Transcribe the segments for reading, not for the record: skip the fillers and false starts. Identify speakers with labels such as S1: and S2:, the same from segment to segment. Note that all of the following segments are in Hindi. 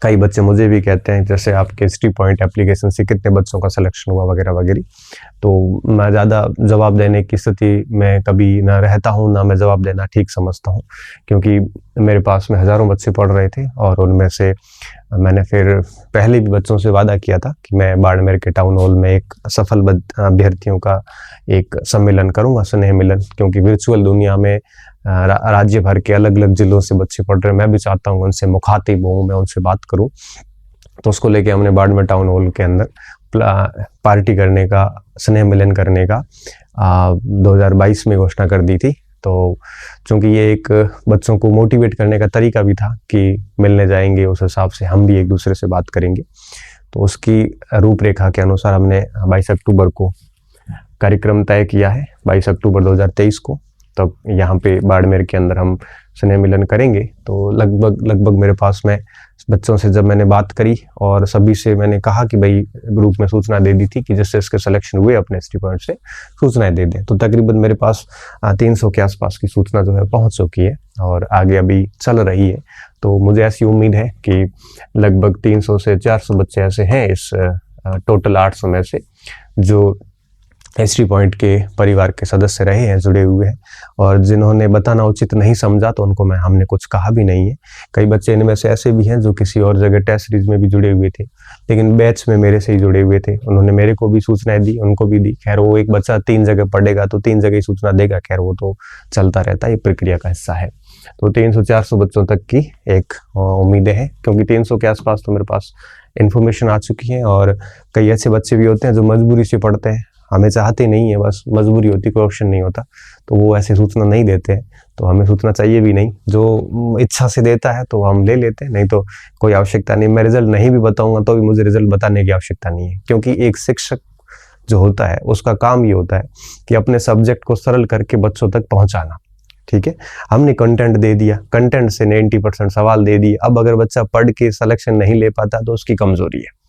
S1: कई बच्चे मुझे भी कहते हैं जैसे आपके हिस्ट्री पॉइंट एप्लीकेशन से कितने बच्चों का सिलेक्शन हुआ वगैरह वगैरह। तो मैं ज़्यादा जवाब देने की स्थिति में कभी ना रहता हूँ, ना मैं जवाब देना ठीक समझता हूँ, क्योंकि मेरे पास में हज़ारों बच्चे पढ़ रहे थे और उनमें से मैंने फिर पहले भी बच्चों से वादा किया था कि मैं बाड़मेर के टाउन हॉल में एक सफल अभ्यर्थियों का एक सम्मेलन करूँगा, स्नेह मिलन, क्योंकि वर्चुअल दुनिया में राज्य भर के अलग अलग जिलों से बच्चे पढ़ रहे हैं। मैं भी चाहता हूँ उनसे मुखातिब हूँ, मैं उनसे बात करूँ। तो उसको लेके हमने बाड़मेर टाउन हॉल के अंदर पार्टी करने का, स्नेह मिलन करने का 2022 में घोषणा कर दी थी। तो चूंकि ये एक बच्चों को मोटिवेट करने का तरीका भी था कि मिलने जाएंगे, उस हिसाब से हम भी एक दूसरे से बात करेंगे। तो उसकी रूपरेखा के अनुसार हमने 22 अक्टूबर को कार्यक्रम तय किया है, 22 अक्टूबर 2023 को। तब यहाँ पे बाड़मेर के अंदर हम स्नेह मिलन करेंगे। तो लगभग मेरे पास में बच्चों से जब मैंने बात करी और सभी से मैंने कहा कि भाई ग्रुप में सूचना दे दी थी कि जिससे इसके सिलेक्शन हुए अपने हिस्ट्री पॉइंट से सूचनाएं दे दें, तो तकरीबन मेरे पास 300 के आसपास की सूचना जो है पहुंच चुकी है और आगे अभी चल रही है। तो मुझे ऐसी उम्मीद है कि लगभग 300 से 400 बच्चे ऐसे हैं इस टोटल 800 में से जो हिस्ट्री पॉइंट के परिवार के सदस्य रहे हैं, जुड़े हुए हैं। और जिन्होंने बताना उचित नहीं समझा तो उनको हमने कुछ कहा भी नहीं है। कई बच्चे इनमें से ऐसे भी हैं जो किसी और जगह टेस्ट सीरीज में भी जुड़े हुए थे, लेकिन बैच में मेरे से ही जुड़े हुए थे। उन्होंने मेरे को भी सूचनाएं दी, उनको भी दी। खैर वो एक बच्चा 3 जगह पढ़ेगा तो 3 जगह ही सूचना देगा, खैर वो तो चलता रहता है, ये प्रक्रिया का हिस्सा है। तो 300-400 बच्चों तक की एक उम्मीदें हैं, क्योंकि 300 के आसपास तो मेरे पास इन्फॉर्मेशन आ चुकी है। और कई ऐसे बच्चे भी होते हैं जो मजबूरी से पढ़ते हैं, हमें चाहते नहीं है, बस मजबूरी होती, कोई ऑप्शन नहीं होता, तो वो ऐसे सूचना नहीं देते हैं। तो हमें सूचना चाहिए भी नहीं, जो इच्छा से देता है तो हम ले लेते हैं, नहीं तो कोई आवश्यकता नहीं। मैं रिजल्ट नहीं भी बताऊंगा तो भी मुझे रिजल्ट बताने की आवश्यकता नहीं है, क्योंकि एक शिक्षक जो होता है उसका काम ये होता है कि अपने सब्जेक्ट को सरल करके बच्चों तक पहुंचाना। ठीक है, हमने कंटेंट दे दिया, कंटेंट से 90% सवाल दे दिए। अब अगर बच्चा पढ़ के सिलेक्शन नहीं ले पाता तो उसकी कमजोरी है।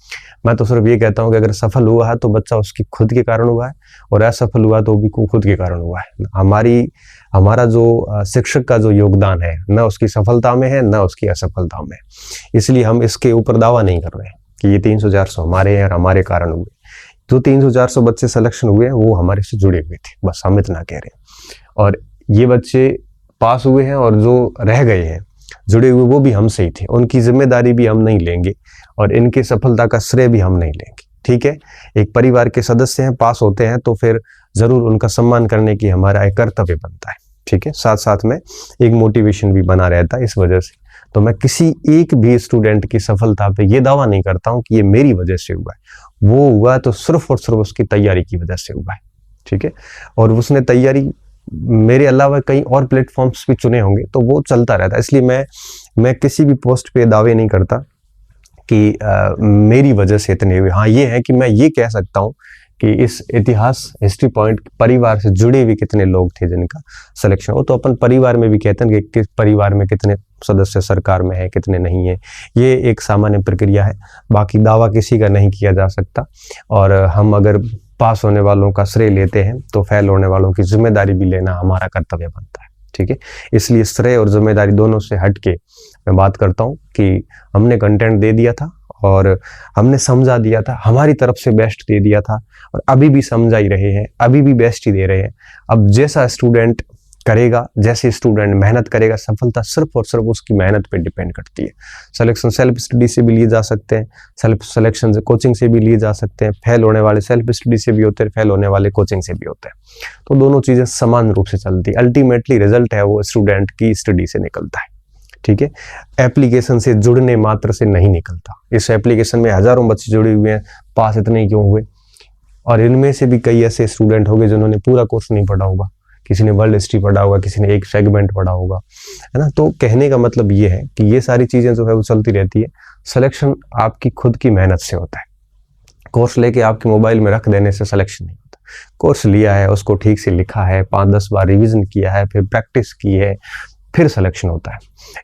S1: मैं तो सिर्फ ये कहता हूँ कि अगर सफल हुआ है तो बच्चा उसकी खुद के कारण हुआ है, और असफल हुआ तो भी खुद के कारण हुआ है। हमारा जो शिक्षक का जो योगदान है न उसकी सफलता में है न उसकी असफलता में। इसलिए हम इसके ऊपर दावा नहीं कर रहे हैं कि ये 300-400 हमारे हैं और हमारे कारण हुए। जो 300-400 बच्चे सिलेक्शन हुए हैं वो हमारे से जुड़े हुए थे, बस हम इतना कह रहे हैं। और ये बच्चे पास हुए हैं और जो रह गए हैं जुड़े हुए वो भी हमसे ही थे, उनकी जिम्मेदारी भी हम नहीं लेंगे और इनकी सफलता का श्रेय भी हम नहीं लेंगे। ठीक है, एक परिवार के सदस्य हैं, पास होते हैं तो फिर जरूर उनका सम्मान करने की हमारा एक कर्तव्य बनता है। ठीक है, साथ साथ में एक मोटिवेशन भी बना रहता है। इस वजह से तो मैं किसी एक भी स्टूडेंट की सफलता पे ये दावा नहीं करता हूँ कि ये मेरी वजह से हुआ है, वो हुआ तो सिर्फ और सिर्फ उसकी तैयारी की वजह से हुआ है। ठीक है, और उसने तैयारी मेरे अलावा कई और प्लेटफॉर्म्स भी चुने होंगे तो वो चलता रहता है। इसलिए मैं किसी भी पोस्ट पे दावे नहीं करता कि मेरी वजह से इतने हुए। हाँ, ये है कि मैं ये कह सकता हूँ कि इस इतिहास हिस्ट्री पॉइंट परिवार से जुड़े हुए कितने लोग थे जिनका सिलेक्शन हो। तो अपन परिवार में भी कहते हैं कि किस परिवार में कितने सदस्य सरकार में है, कितने नहीं है, ये एक सामान्य प्रक्रिया है। बाकी दावा किसी का नहीं किया जा सकता। और हम अगर पास होने वालों का श्रेय लेते हैं तो फेल होने वालों की जिम्मेदारी भी लेना हमारा कर्तव्य बनता है। ठीक है, इसलिए श्रेय और जिम्मेदारी दोनों से हट के मैं बात करता हूँ कि हमने कंटेंट दे दिया था और हमने समझा दिया था, हमारी तरफ से बेस्ट दे दिया था और अभी भी समझा ही रहे हैं, अभी भी बेस्ट ही दे रहे हैं। अब जैसा स्टूडेंट करेगा, जैसे स्टूडेंट मेहनत करेगा, सफलता सिर्फ और सिर्फ उसकी मेहनत पे डिपेंड करती है। सिलेक्शन सेल्फ स्टडी से भी लिए जा सकते हैं, सेल्फ सिलेक्शन कोचिंग से भी लिए जा सकते हैं। फेल होने वाले सेल्फ स्टडी से भी होते हैं, फेल होने वाले कोचिंग से भी होते हैं। तो दोनों चीजें समान रूप से चलती है। अल्टीमेटली रिजल्ट है वो स्टूडेंट की स्टडी से निकलता है। ठीक है, एप्लीकेशन से जुड़ने मात्र से नहीं निकलता। इस एप्लीकेशन में हजारों बच्चे जुड़े हुए हैं, पास इतने क्यों हुए? और इनमें से भी कई ऐसे स्टूडेंट होंगे जिन्होंने पूरा कोर्स नहीं पढ़ा होगा, किसी ने वर्ल्ड हिस्ट्री पढ़ा होगा, किसी ने एक सेगमेंट पढ़ा होगा, है ना। तो कहने का मतलब ये है कि ये सारी चीजें जो है वो चलती रहती है। सिलेक्शन आपकी खुद की मेहनत से होता है। कोर्स लेके आपके मोबाइल में रख देने से सिलेक्शन नहीं होता। कोर्स लिया है, उसको ठीक से लिखा है, 5-10 बार रिविजन किया है, फिर प्रैक्टिस की है, फिर सिलेक्शन होता है।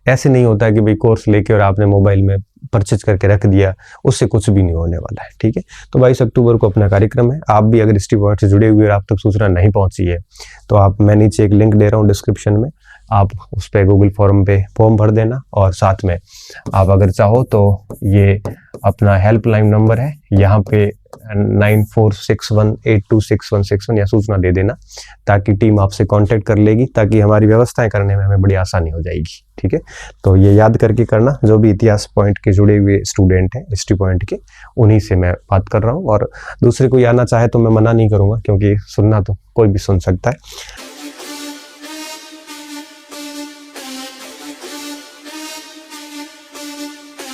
S1: ऐसे नहीं होता है कि भाई कोर्स लेके और आपने मोबाइल में परचेज करके रख दिया, उससे कुछ भी नहीं होने वाला है। ठीक है, तो 22 अक्टूबर को अपना कार्यक्रम है। आप भी अगर हिस्ट्री पॉइंट से जुड़े हुए और आप तक सूचना नहीं पहुंची है तो मैं नीचे एक लिंक दे रहा हूँ डिस्क्रिप्शन में, आप उस पर गूगल फॉर्म पे फॉर्म भर देना, और साथ में आप अगर चाहो तो ये अपना हेल्पलाइन नंबर है, यहाँ पे 9461826161 या सूचना दे देना, ताकि टीम आपसे कांटेक्ट कर लेगी, ताकि हमारी व्यवस्थाएं करने में हमें बड़ी आसानी हो जाएगी। ठीक है, तो ये याद करके करना। जो भी इतिहास पॉइंट के जुड़े हुए स्टूडेंट हैं, हिस्ट्री पॉइंट के, उन्हीं से मैं बात कर रहा हूँ, और दूसरे कोई आना चाहे तो मैं मना नहीं करूँगा, क्योंकि सुनना तो कोई भी सुन सकता है।